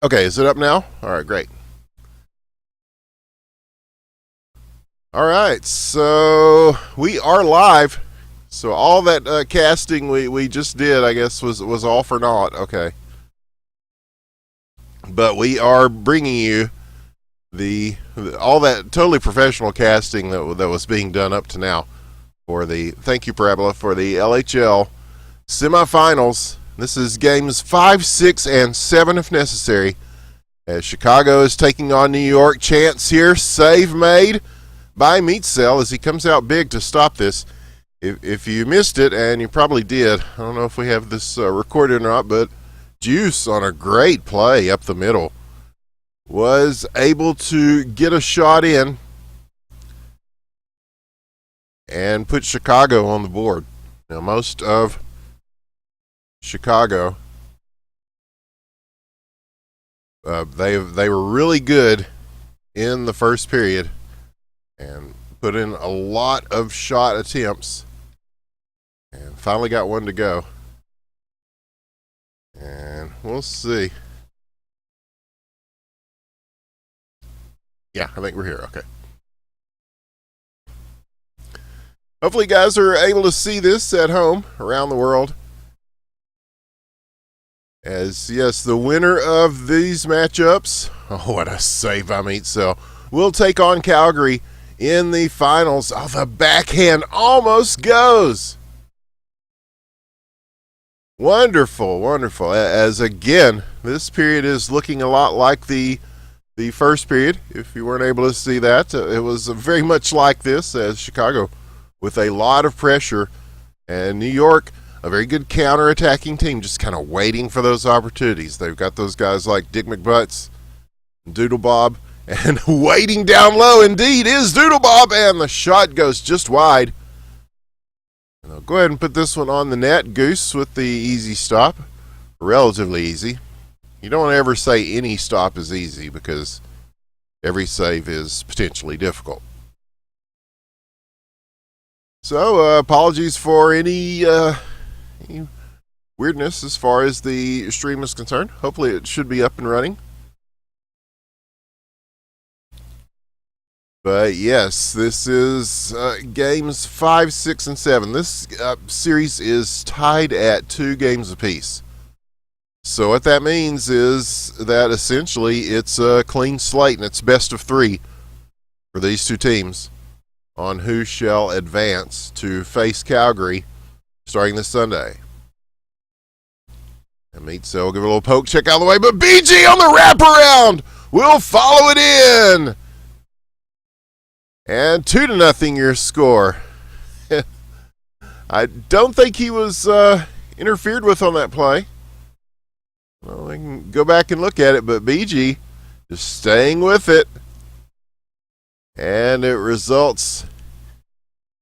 Okay, is it up now? All right, great. All right, so we are live. So all that casting we just did, I guess, was all for naught. Okay, but we are bringing you the all that totally professional casting that was being done up to now for the thank you Parabola for the LHL semifinals. This is games 5, 6, and 7 if necessary. As Chicago is taking on New York. Chance here, save made by Meatcell as he comes out big to stop this. If you missed it, and you probably did, I don't know if we have this recorded or not, but Juice on a great play up the middle was able to get a shot in and put Chicago on the board. Now, most of Chicago, they were really good in the first period and put in a lot of shot attempts and finally got one to go. And we'll see. Yeah, I think we're here. Okay. Hopefully you guys are able to see this at home around the world. As, yes, the winner of these matchups, oh, what a save by Meatcell, will take on Calgary in the finals. Oh, the backhand almost goes. Wonderful, wonderful. As, again, this period is looking a lot like the first period. If you weren't able to see that, it was very much like this, as Chicago with a lot of pressure, and New York, a very good counter-attacking team, just kind of waiting for those opportunities. They've got those guys like Dick McButts, Doodle Bob, and waiting down low indeed is Doodle Bob, and the shot goes just wide. And I'll go ahead and put this one on the net. Goose with the easy stop, relatively easy. You don't ever say any stop is easy because every save is potentially difficult. So apologies for any weirdness as far as the stream is concerned. Hopefully it should be up and running. But yes, this is games 5, 6, and 7. This series is tied at 2 games apiece. So what that means is that essentially it's a clean slate and it's best of 3 for these two teams on who shall advance to face Calgary starting this Sunday. And Meatcell will give it a little poke check out of the way, but BG on the wraparound will follow it in. And 2-0 your score. I don't think he was interfered with on that play. Well, we can go back and look at it, but BG just staying with it. And it results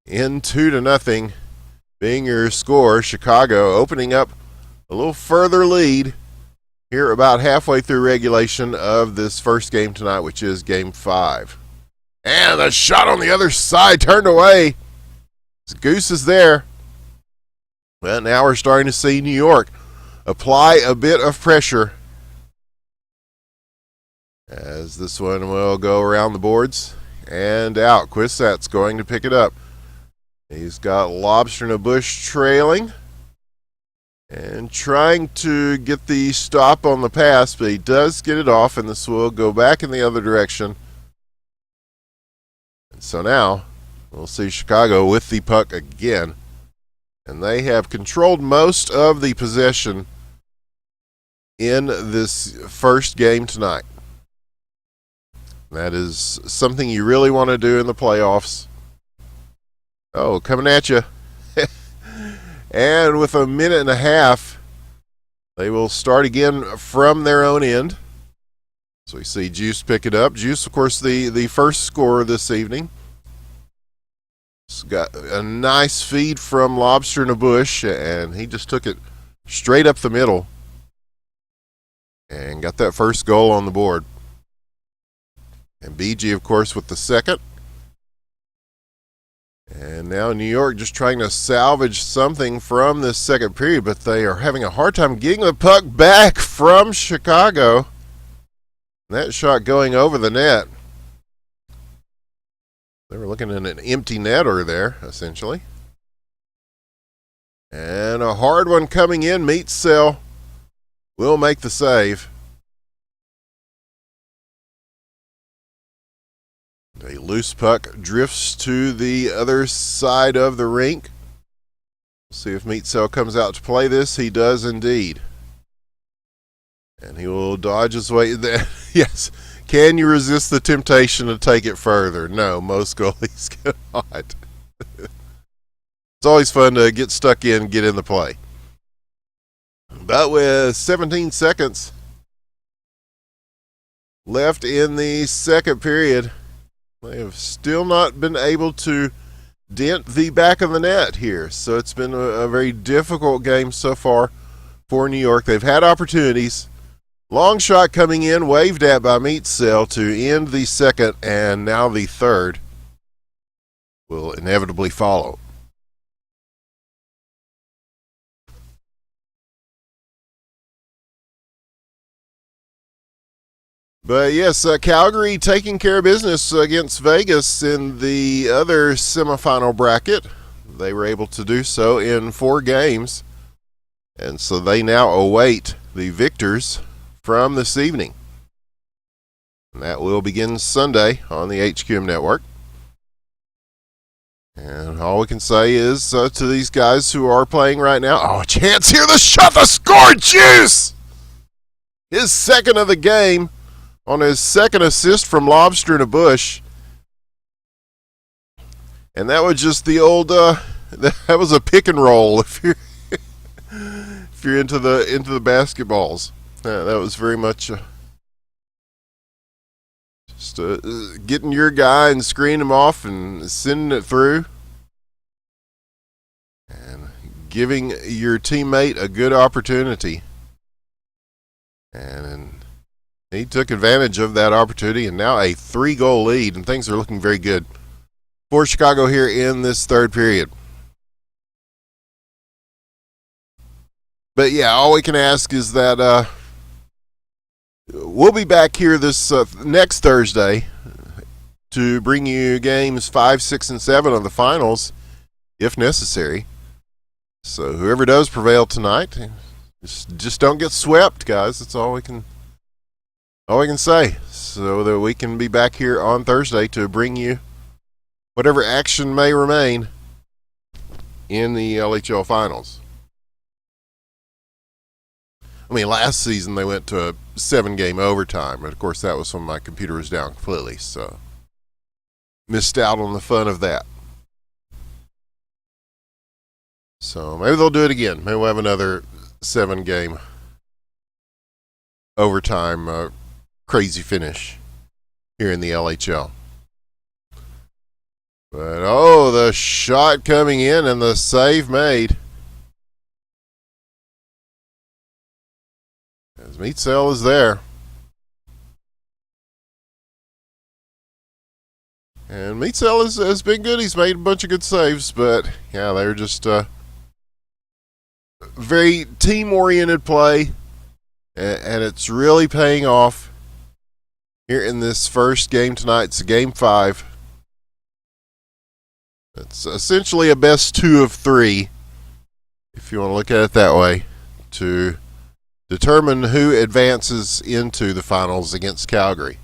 in 2-0 being your score. Chicago opening up a little further lead here about halfway through regulation of this first game tonight, which is game 5. And the shot on the other side turned away. Goose is there. Well, now we're starting to see New York apply a bit of pressure as this one will go around the boards and out. Quissat's going to pick it up. He's got Lobster in a bush trailing and trying to get the stop on the pass, but he does get it off, and this will go back in the other direction. And so now we'll see Chicago with the puck again, and they have controlled most of the possession in this first game tonight. That is something you really want to do in the playoffs. Oh, coming at you. And with a minute and a half, they will start again from their own end. So we see Juice pick it up. Juice, of course, the first scorer this evening. He's got a nice feed from Lobster in a bush, and he just took it straight up the middle and got that first goal on the board. And BG, of course, with the second. And now New York just trying to salvage something from this second period, but they are having a hard time getting the puck back from Chicago. That shot going over the net. They were looking at an empty netter there, essentially. And a hard one coming in. Meetsel will make the save. A loose puck drifts to the other side of the rink. We'll see if Meetsel comes out to play this. He does indeed. And he will dodge his way there. Yes. Can you resist the temptation to take it further? No, most goalies cannot. It's always fun to get stuck in, get in the play. But with 17 seconds left in the second period, they have still not been able to dent the back of the net here. So it's been a very difficult game so far for New York. They've had opportunities. Long shot coming in, waved at by Meetsel to end the second, and now the third will inevitably follow. But yes, Calgary taking care of business against Vegas in the other semifinal bracket. They were able to do so in 4 games, and so they now await the victors from this evening. And that will begin Sunday on the HQM network. And all we can say is to these guys who are playing right now, oh, a chance here, the shot, the score, Juice! His second of the game on his second assist from Lobster in a bush. And that was just the old, that was a pick and roll if you're, if you're into the basketballs. That was very much just getting your guy and screening him off and sending it through. And giving your teammate a good opportunity. And he took advantage of that opportunity, and now a 3-goal lead, and things are looking very good for Chicago here in this third period. But yeah, all we can ask is that we'll be back here this next Thursday to bring you games 5, 6, and 7 of the finals, if necessary. So whoever does prevail tonight, just don't get swept, guys. That's all we can say, so that we can be back here on Thursday to bring you whatever action may remain in the LHL finals. I mean, last season they went to a 7-game overtime, but of course that was when my computer was down completely, so missed out on the fun of that. So maybe they'll do it again. Maybe we'll have another 7-game overtime crazy finish here in the LHL. But oh, the shot coming in and the save made. As Meetsel is there. And Meetsel has been good. He's made a bunch of good saves, but yeah, they're just very team-oriented play, and it's really paying off here in this first game tonight. It's game 5. It's essentially a best 2 of 3, if you want to look at it that way, to determine who advances into the finals against Calgary.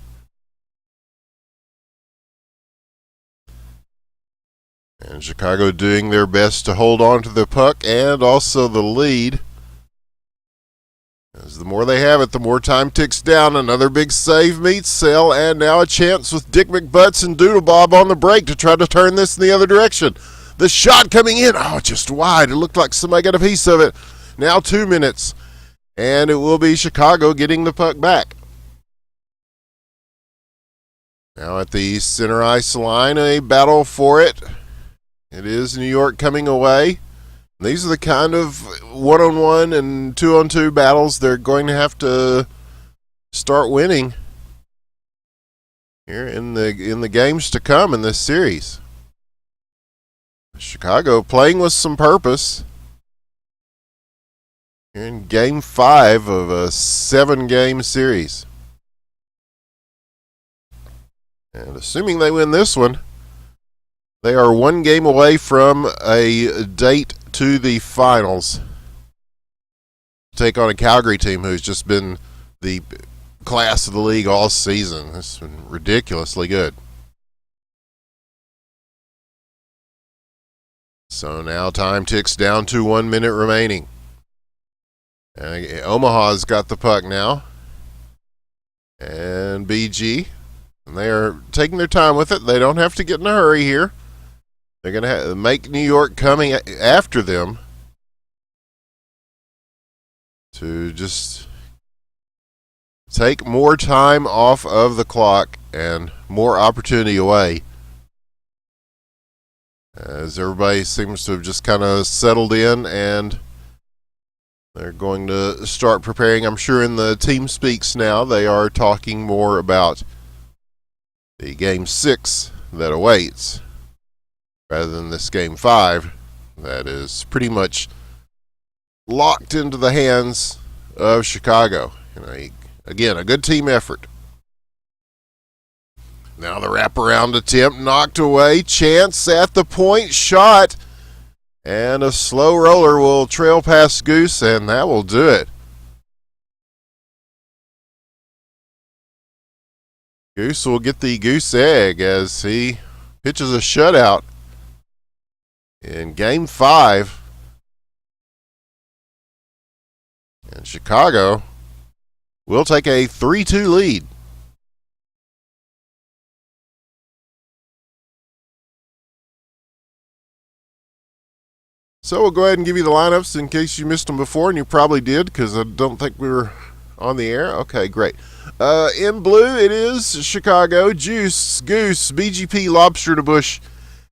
And Chicago doing their best to hold on to the puck and also the lead. As the more they have it, the more time ticks down. Another big save Meetsel, and now a chance with Dick McButts and Doodlebob on the break to try to turn this in the other direction. The shot coming in, oh, just wide. It looked like somebody got a piece of it. Now 2 minutes, and it will be Chicago getting the puck back. Now at the center ice line, a battle for it. It is New York coming away. These are the kind of 1-on-1 and 2-on-2 battles they're going to have to start winning here in the games to come in this series. Chicago playing with some purpose here in game 5 of a 7-game series. And assuming they win this one, they are one game away from a date to the finals. Take on a Calgary team who's just been the class of the league all season. It's been ridiculously good. So now time ticks down to 1 minute remaining. And Omaha's got the puck now. And BG. And they are taking their time with it. They don't have to get in a hurry here. They're going to make New York coming after them to just take more time off of the clock and more opportunity away, as everybody seems to have just kind of settled in, and they're going to start preparing. I'm sure in the team speaks now they are talking more about the game 6 that awaits rather than this game 5 that is pretty much locked into the hands of Chicago. Again, a good team effort. Now the wraparound attempt knocked away. Chance at the point, shot. And a slow roller will trail past Goose, and that will do it. Goose will get the goose egg as he pitches a shutout in Game 5. And Chicago will take a 3-2 lead. So we'll go ahead and give you the lineups in case you missed them before, and you probably did because I don't think we were on the air. Okay, great. In blue, it is Chicago, Juice, Goose, BGP, Lobster to Bush,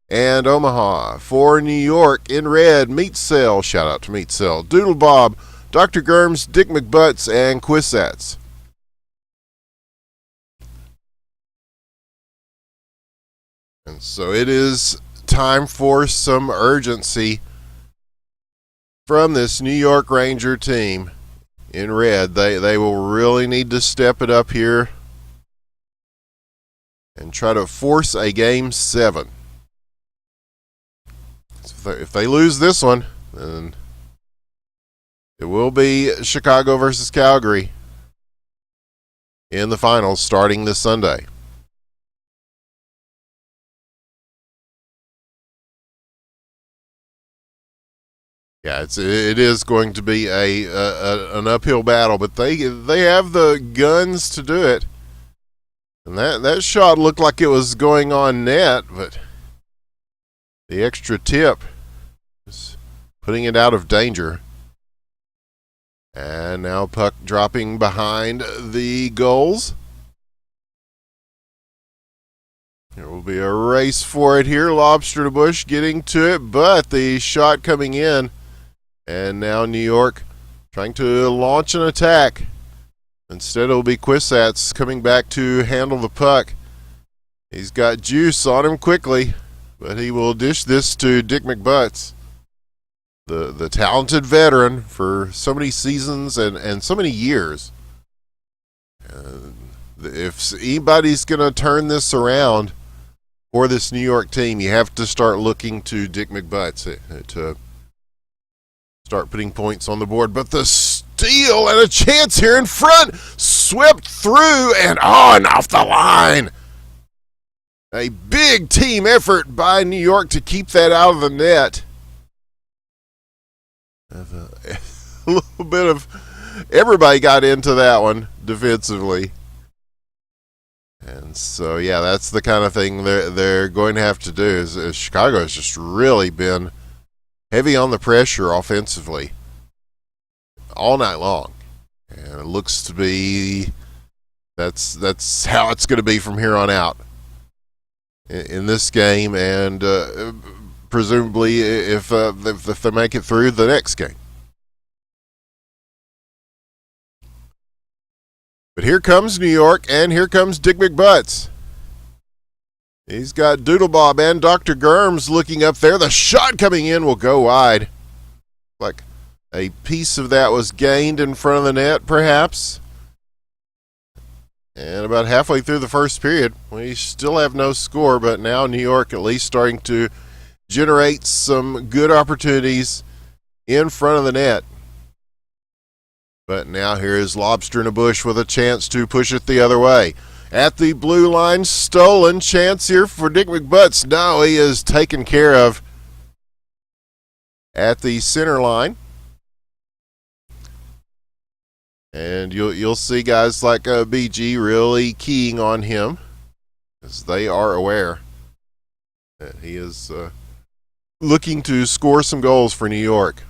and Omaha. For New York, in red, Meat Cell, shout out to Meat Cell, Doodle Bob, Dr. Germs, Dick McButts, and Quissats. And so it is time for some urgency from this New York Ranger team in red. They will really need to step it up here and try to force a game 7. So if they lose this one, then it will be Chicago versus Calgary in the finals starting this Sunday. Yeah, it is going to be an uphill battle, but they have the guns to do it. And that shot looked like it was going on net, but the extra tip is putting it out of danger. And now puck dropping behind the goals. There will be a race for it here. Lobster to Bush getting to it, but the shot coming in. And now New York trying to launch an attack. Instead, it'll be Quissats coming back to handle the puck. He's got Juice on him quickly, but he will dish this to Dick McButts, the talented veteran for so many seasons and so many years. If anybody's going to turn this around for this New York team, you have to start looking to Dick McButts to start putting points on the board. But the steal and a chance here in front, swept through and on off the line. A big team effort by New York to keep that out of the net. A little bit of everybody got into that one defensively. And so, yeah, that's the kind of thing they're going to have to do. Is Chicago has just really been heavy on the pressure offensively all night long. And it looks to be that's how it's going to be from here on out in this game, and presumably if they make it through the next game. But here comes New York, and here comes Dick McButts. He's got Doodle Bob and Dr. Germs looking up there. The shot coming in will go wide. Like a piece of that was gained in front of the net, perhaps. And about halfway through the first period, we still have no score, but now New York at least starting to generate some good opportunities in front of the net. But now here is Lobster in a bush with a chance to push it the other way. At the blue line, stolen chance here for Dick McButts. No, he is taken care of at the center line. And you'll see guys like BG really keying on him, as they are aware that he is looking to score some goals for New York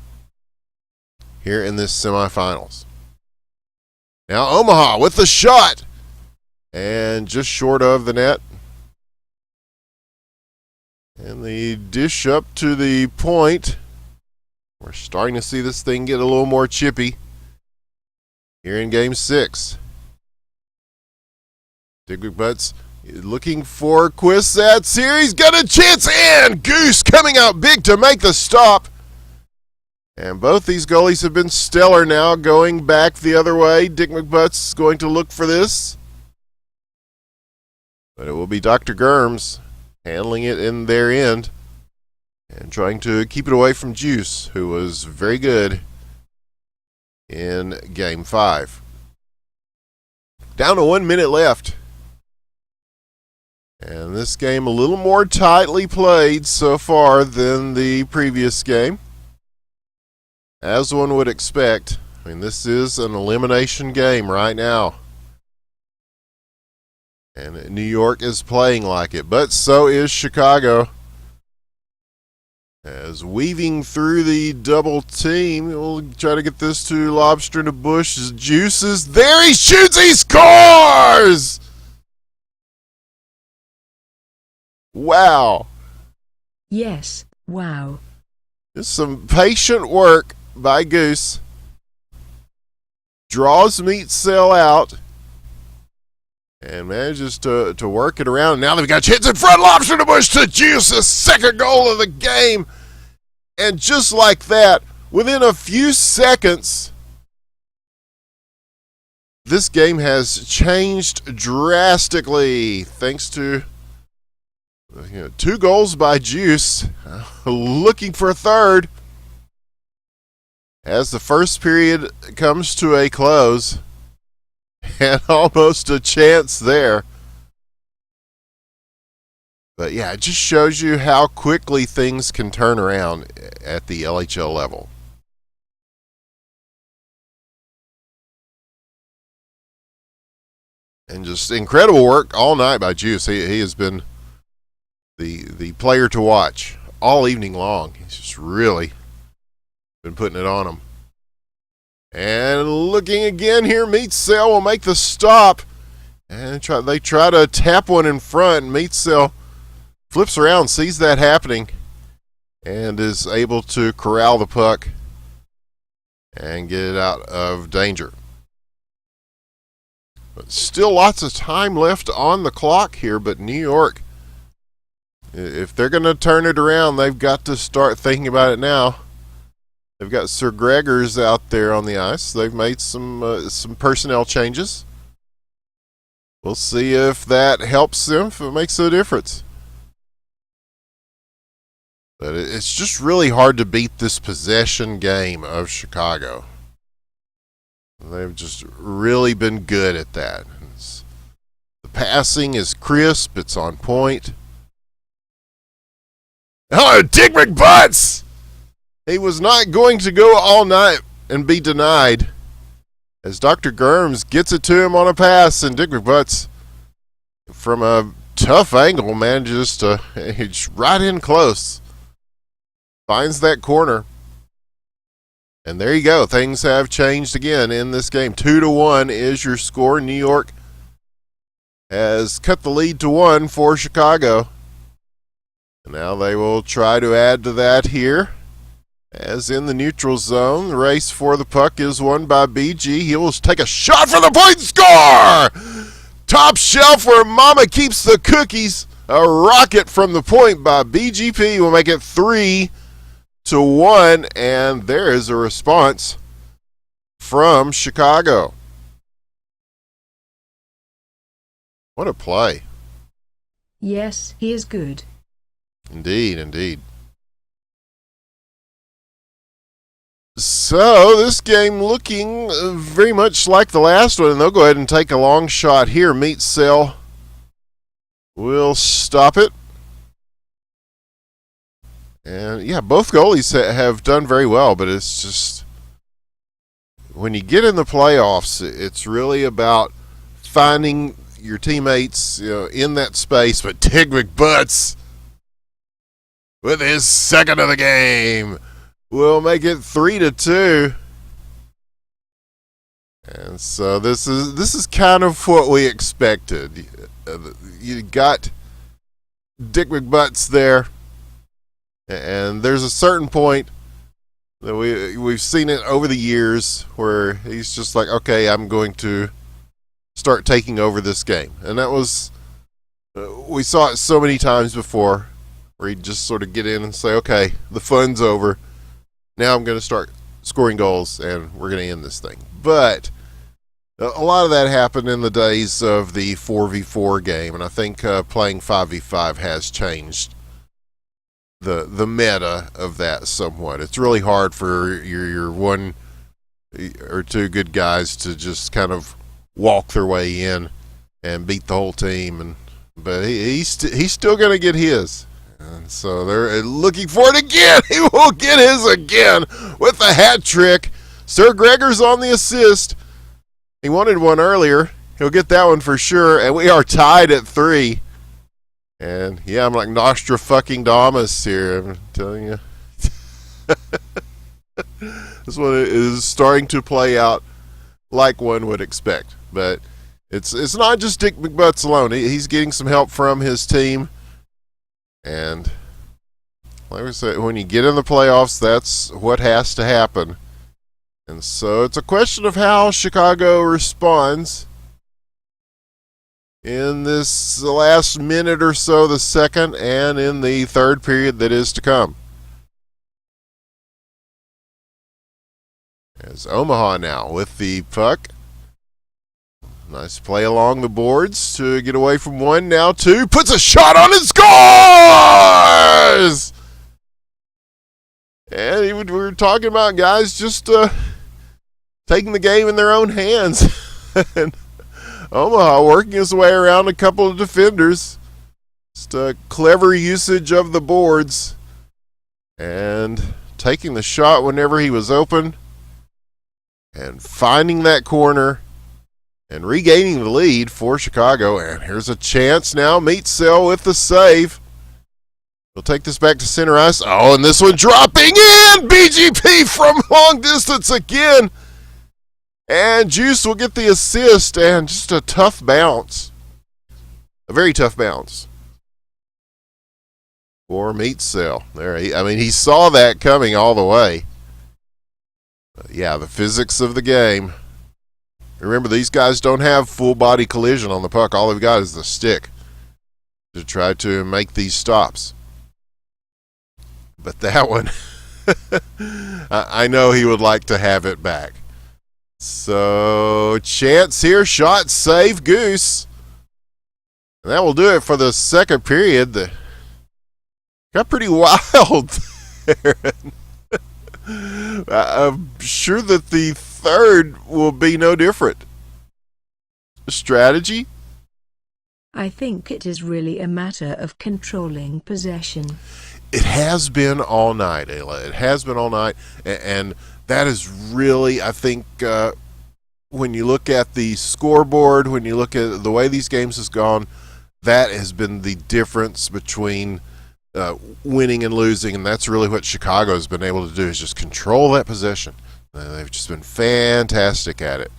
here in this semifinals. Now Omaha with the shot, and just short of the net. And the dish up to the point. We're starting to see this thing get a little more chippy here in Game 6. Dick McButts looking for Quissats here. He's got a chance, and Goose coming out big to make the stop. And both these goalies have been stellar now, going back the other way. Dick McButts is going to look for this. But it will be Dr. Germs handling it in their end and trying to keep it away from Juice, who was very good in Game 5. Down to 1 minute left. And this game a little more tightly played so far than the previous game, as one would expect. I mean, this is an elimination game right now. And New York is playing like it, but so is Chicago. As weaving through the double team, we'll try to get this to Lobster in the bush. Juice is there. He shoots. He scores! Wow. Yes, wow. Just some patient work by Goose. Draws Meat Cell out and manages to work it around. Now they've got a chance in front. Lobster in the bush to Juice, the second goal of the game. And just like that, within a few seconds, this game has changed drastically thanks to 2 goals by Juice. Looking for a third as the first period comes to a close. And almost a chance there. But yeah, it just shows you how quickly things can turn around at the LHL level. And just incredible work all night by Juice. He has been the player to watch all evening long. He's just really been putting it on him. And looking again here, Meat Cell will make the stop. And they try to tap one in front. Meat Cell flips around, sees that happening, and is able to corral the puck and get it out of danger. But still lots of time left on the clock here, but New York, if they're going to turn it around, they've got to start thinking about it now. They've got Sir Gregors out there on the ice. They've made some personnel changes. We'll see if that helps them, if it makes a difference. But it's just really hard to beat this possession game of Chicago. They've just really been good at that. The passing is crisp. It's on point. Oh, Dick McButts! He was not going to go all night and be denied, as Dr. Germs gets it to him on a pass, and Dick McButts, from a tough angle, manages to right in close. Finds that corner. And there you go. Things have changed again in this game. 2-1 is your score. New York has cut the lead to 1 for Chicago. And now they will try to add to that here. As in the neutral zone, the race for the puck is won by BG. He will take a shot for the point and score! Top shelf where Mama keeps the cookies. A rocket from the point by BGP will make it 3-1, and there is a response from Chicago. What a play. Yes, he is good. Indeed, indeed. So, this game looking very much like the last one, and they'll go ahead and take a long shot here. Meat Cell will stop it. And, yeah, both goalies have done very well, but it's just, when you get in the playoffs, it's really about finding your teammates, in that space. But Dig McButts, with his second of the game, will make it 3-2. And so this is kind of what we expected. You got Dick McButts there, and there's a certain point that we've seen it over the years where he's just like, okay, I'm going to start taking over this game. And that was, we saw it so many times before, where he'd just sort of get in and say, okay, the fun's over. Now I'm going to start scoring goals, and we're going to end this thing. But a lot of that happened in the days of the 4v4 game, and I think playing 5v5 has changed the meta of that somewhat. It's really hard for your one or two good guys to just kind of walk their way in and beat the whole team, but he's still going to get his. And so they're looking for it again. He will get his again with a hat trick. Sir Gregor's on the assist. He wanted one earlier. He'll get that one for sure. And we are tied at 3. And yeah, I'm like Nostradamus here. I'm telling you. This one is starting to play out like one would expect. But it's not just Dick McButts alone. He's getting some help from his team. And like I said, when you get in the playoffs, that's what has to happen. And so it's a question of how Chicago responds in this last minute or so, the second, and in the third period that is to come. As Omaha now with the puck. Nice play along the boards to get away from one. Now two. Puts a shot on and scores! And we were talking about guys just taking the game in their own hands. And Omaha working his way around a couple of defenders. Just a clever usage of the boards. And taking the shot whenever he was open. And finding that corner. And regaining the lead for Chicago. And here's a chance now. Meat Cell with the save. We'll take this back to center ice. Oh, and this one dropping in. BGP from long distance again. And Juice will get the assist. And just a tough bounce. A very tough bounce for Meat Cell. He saw that coming all the way. But yeah, the physics of the game. Remember, these guys don't have full body collision on the puck. All they've got is the stick to try to make these stops. But that one, I know he would like to have it back. So, chance here, shot, save, Goose. And that will do it for the second period. Got pretty wild there. I'm sure that the third will be no different. Strategy? I think it is really a matter of controlling possession. It has been all night, Aila. It has been all night. And that is really, I think, when you look at the scoreboard, when you look at the way these games has gone, that has been the difference between winning and losing, and that's really what Chicago has been able to do, is just control that possession. They've just been fantastic at it.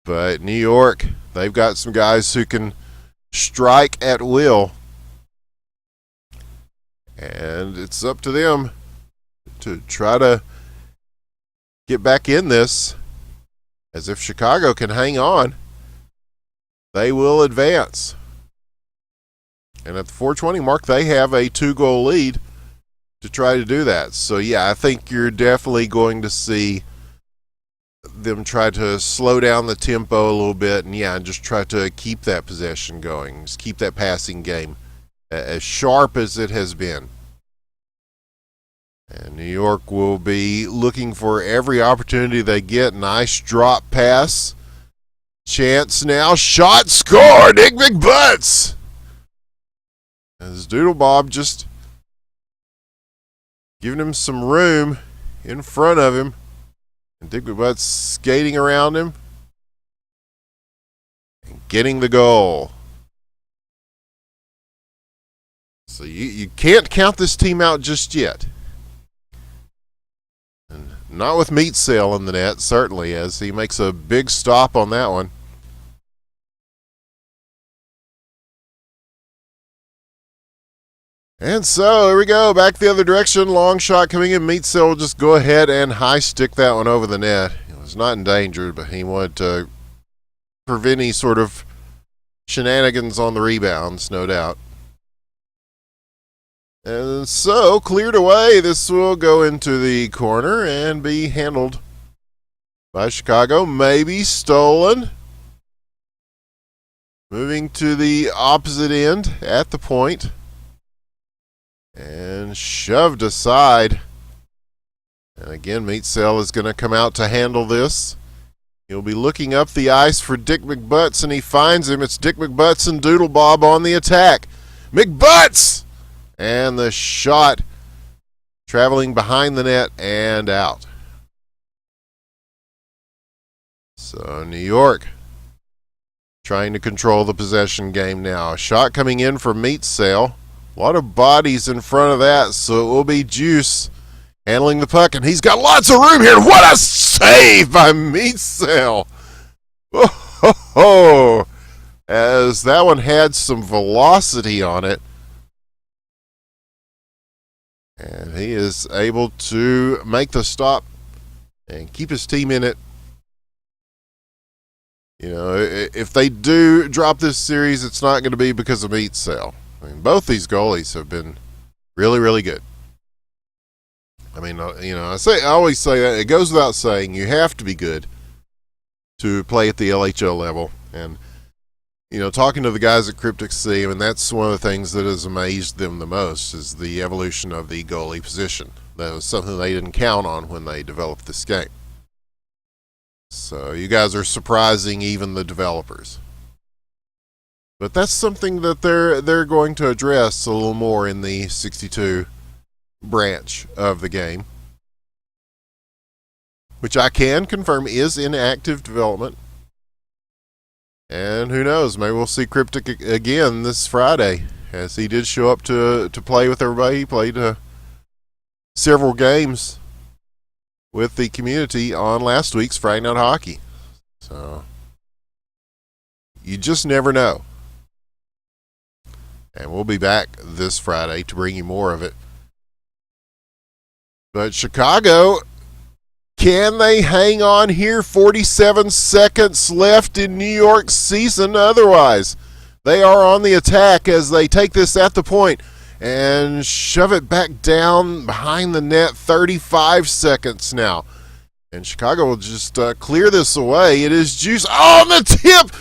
But New York, they've got some guys who can strike at will, and it's up to them to try to get back in this. As if Chicago can hang on, they will advance. And at the 420 mark, they have a 2-goal lead to try to do that. So, yeah, I think you're definitely going to see them try to slow down the tempo a little bit, and just try to keep that possession going, just keep that passing game as sharp as it has been. And New York will be looking for every opportunity they get. Nice drop pass. Chance now. Shot, score! Nick McButts! As Doodle Bob just giving him some room in front of him. And Dick McButts skating around him. And getting the goal. So you can't count this team out just yet. And not with Meat Sale in the net, certainly, as he makes a big stop on that one. And so, here we go, back the other direction, long shot coming in. Meat Sale will just go ahead and high stick that one over the net. It was not endangered, but he wanted to prevent any sort of shenanigans on the rebounds, no doubt. And so, cleared away. This will go into the corner and be handled by Chicago. Maybe stolen. Moving to the opposite end at the point. And shoved aside. And again, Meat Sale is going to come out to handle this. He'll be looking up the ice for Dick McButts, and he finds him. It's Dick McButts and Doodle Bob on the attack. McButts! And the shot traveling behind the net and out. So New York trying to control the possession game now. A shot coming in for Meat Sale. A lot of bodies in front of that, so it will be Juice handling the puck, and he's got lots of room here. What a save by Meat Sale! Oh, as that one had some velocity on it. And he is able to make the stop and keep his team in it. You know, if they do drop this series, it's not going to be because of Meat Sale. I mean, both these goalies have been really, really good. I mean, you know, I always say that. It goes without saying, you have to be good to play at the LHL level. And, you know, talking to the guys at Cryptic Sea, I mean, that's one of the things that has amazed them the most is the evolution of the goalie position. That was something they didn't count on when they developed this game. So you guys are surprising even the developers. But that's something that they're going to address a little more in the 62 branch of the game, which I can confirm is in active development. And who knows, maybe we'll see Cryptic again this Friday, as he did show up to play with everybody. He played several games with the community on last week's Friday Night Hockey. So you just never know. And we'll be back this Friday to bring you more of it. But Chicago, can they hang on here? 47 seconds left in New York's season. Otherwise, they are on the attack as they take this at the point and shove it back down behind the net. 35 seconds now. And Chicago will just clear this away. It is Juice on the tip.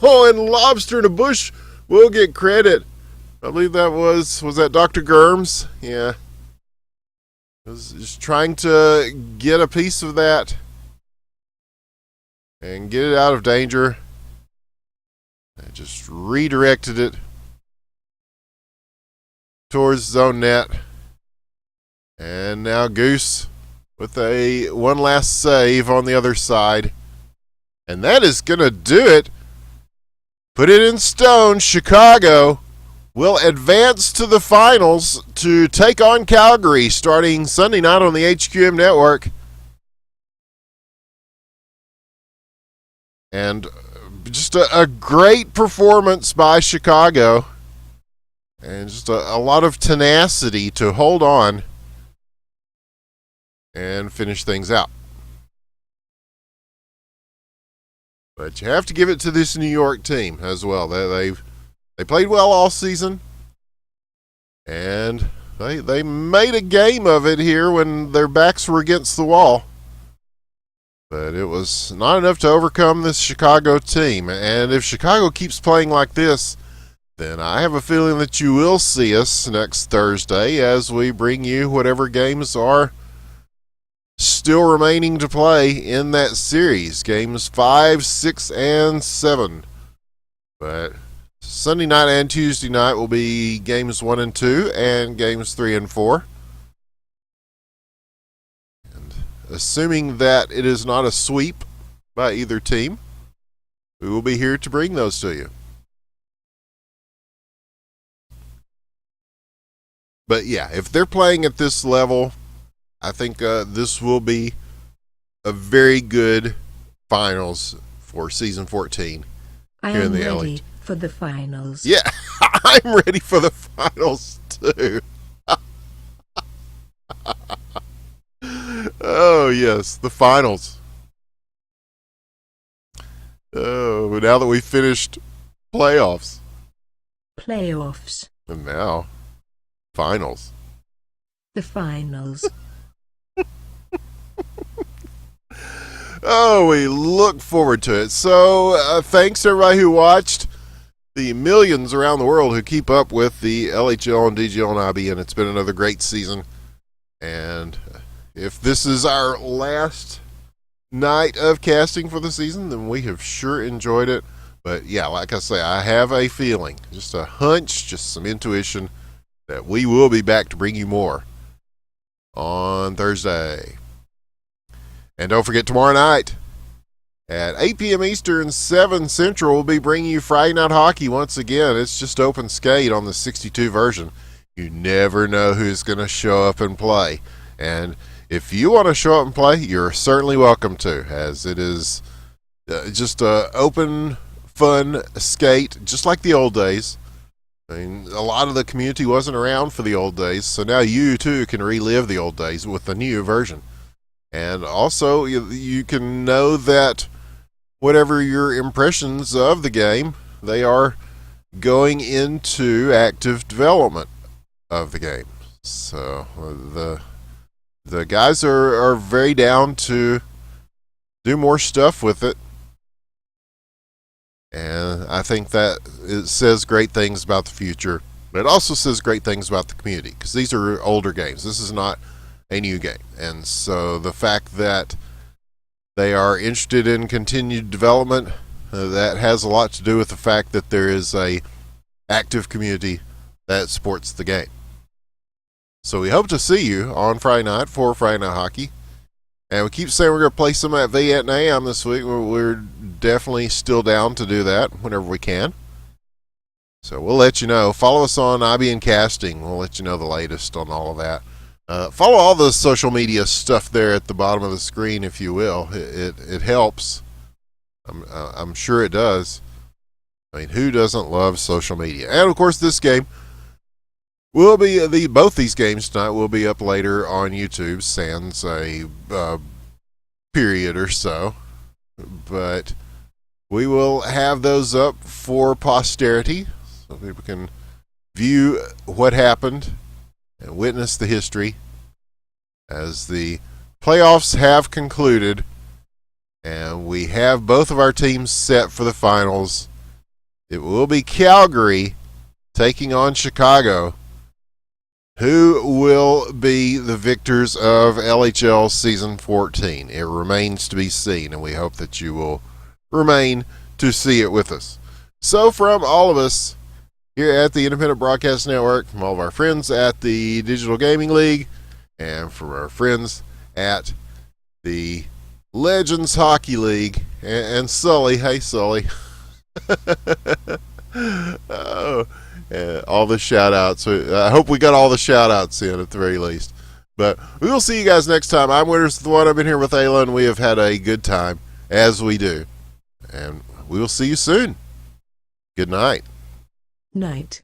Oh, and Lobster in a bush will get credit. I believe that was that Dr. Germs? Yeah. Was just trying to get a piece of that and get it out of danger. I just redirected it towards zone net. And now Goose with a one last save on the other side. And that is going to do it. Put it in stone. Chicago will advance to the finals to take on Calgary starting Sunday night on the HQM network. And just a great performance by Chicago. And just a lot of tenacity to hold on and finish things out. But you have to give it to this New York team as well. They played well all season, and they made a game of it here when their backs were against the wall. But it was not enough to overcome this Chicago team. And if Chicago keeps playing like this, then I have a feeling that you will see us next Thursday as we bring you whatever games are still remaining to play in that series. Games 5, 6, and 7. But Sunday night and Tuesday night will be games 1 and 2 and games 3 and 4. And assuming that it is not a sweep by either team, we will be here to bring those to you. But yeah, if they're playing at this level, I think this will be a very good finals for season 14. I am ready for the finals. Yeah, I'm ready for the finals too. Oh, yes, the finals. Oh, now that we finished playoffs. Playoffs. And now, finals. The finals. Oh, we look forward to it. So, thanks to everybody who watched, the millions around the world who keep up with the LHL and DGL and IBN. It's been another great season. And if this is our last night of casting for the season, then we have sure enjoyed it. But yeah, like I say, I have a feeling, just a hunch, just some intuition, that we will be back to bring you more on Thursday. And don't forget, tomorrow night at 8 p.m. Eastern, 7 Central, we'll be bringing you Friday Night Hockey once again. It's just open skate on the 62 version. You never know who's going to show up and play. And if you want to show up and play, you're certainly welcome to, as it is just a open, fun skate, just like the old days. I mean, a lot of the community wasn't around for the old days, so now you too can relive the old days with the new version. And also, you can know that whatever your impressions of the game, they are going into active development of the game. So the guys are very down to do more stuff with it. And I think that it says great things about the future, but it also says great things about the community, because these are older games. This is not a new game. And so the fact that they are interested in continued development, that has a lot to do with the fact that there is a active community that supports the game. So we hope to see you on Friday night for Friday Night Hockey. And we keep saying we're going to play some at Vietnam this week. We're definitely still down to do that whenever we can. So we'll let you know. Follow us on IBN Casting. We'll let you know the latest on all of that. Follow all the social media stuff there at the bottom of the screen, if you will. It helps. I'm sure it does. I mean, who doesn't love social media? And of course, this game will be both these games tonight will be up later on YouTube, sans a period or so. But we will have those up for posterity, so people can view what happened and witness the history as the playoffs have concluded, and we have both of our teams set for the finals. It will be Calgary taking on Chicago. Who will be the victors of LHL Season 14? It remains to be seen, and we hope that you will remain to see it with us. So from all of us here at the Independent Broadcast Network, from all of our friends at the Digital Gaming League, and from our friends at the Legends Hockey League, and Sully, hey Sully, oh, all the shout outs. I hope we got all the shout outs in at the very least. But we will see you guys next time. I'm Winners the One. I've been here with Aila, and we have had a good time, as we do. And we will see you soon. Good night. Night.